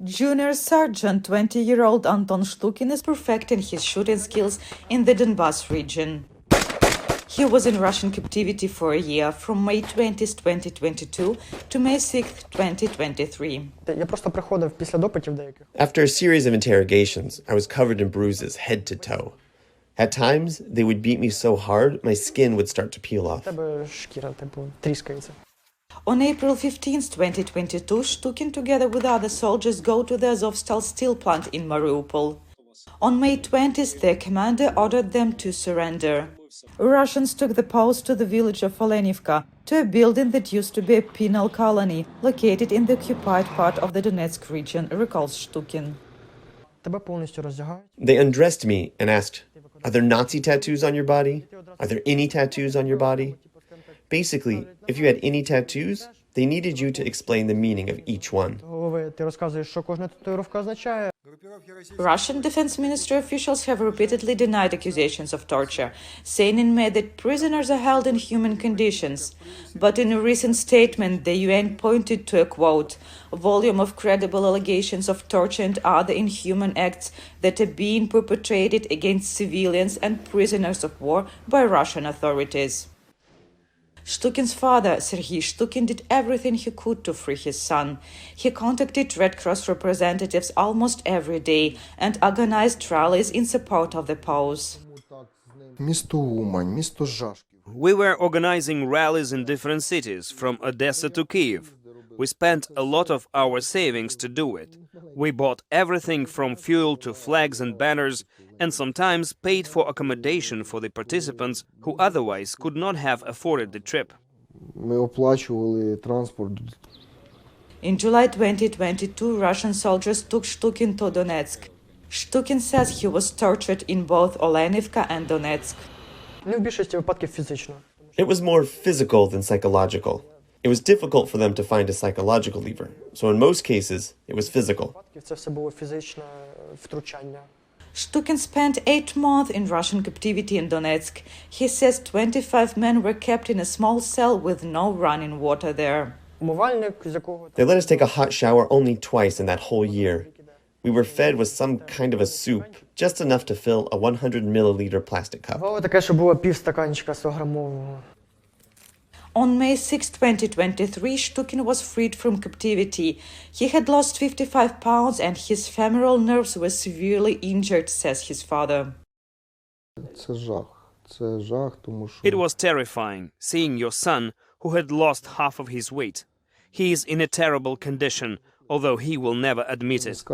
Junior Sergeant 20-year-old Anton Shtukin is perfecting his shooting skills in the Donbas region. He was in Russian captivity for a year, from May 20, 2022 to May 6, 2023. After a series of interrogations, I was covered in bruises head to toe. At times, they would beat me so hard, my skin would start to peel off. On April 15, 2022, Shtukin, together with other soldiers, go to the Azovstal steel plant in Mariupol. On May 20th, their commander ordered them to surrender. Russians took the post to the village of Olenivka, to a building that used to be a penal colony, located in the occupied part of the Donetsk region, recalls Shtukin. They undressed me and asked, "Are there Nazi tattoos on your body? Are there any tattoos on your body?" Basically, if you had any tattoos, they needed you to explain the meaning of each one. Russian Defense Ministry officials have repeatedly denied accusations of torture, saying in May that prisoners are held in human conditions. But in a recent statement, the UN pointed to a, quote, volume of credible allegations of torture and other inhuman acts that are being perpetrated against civilians and prisoners of war by Russian authorities. Shtukin's father, Serhiy Shtukin, did everything he could to free his son. He contacted Red Cross representatives almost every day and organized rallies in support of the POWs. We were organizing rallies in different cities, from Odessa to Kiev. We spent a lot of our savings to do it. We bought everything from fuel to flags and banners, and sometimes paid for accommodation for the participants who otherwise could not have afforded the trip. In July 2022, Russian soldiers took Shtukin to Donetsk. Shtukin says he was tortured in both Olenivka and Donetsk. It was more physical than psychological. It was difficult for them to find a psychological lever, so in most cases, it was physical. Shtukin spent 8 months in Russian captivity in Donetsk. He says 25 men were kept in a small cell with no running water there. They let us take a hot shower only twice in that whole year. We were fed with some kind of a soup, just enough to fill a 100-milliliter plastic cup. On May 6, 2023, Shtukin was freed from captivity. He had lost 55 pounds and his femoral nerves were severely injured, says his father. It was terrifying, seeing your son, who had lost half of his weight. He is in a terrible condition, although he will never admit it.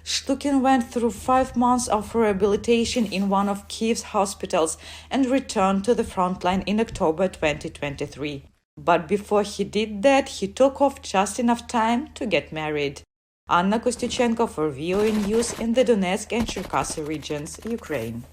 Shtukin went through 5 months of rehabilitation in one of Kiev's hospitals and returned to the front line in October 2023. But before he did that, he took off just enough time to get married. Anna Kostyuchenko for VOA News in the Donetsk and Cherkasy regions, Ukraine.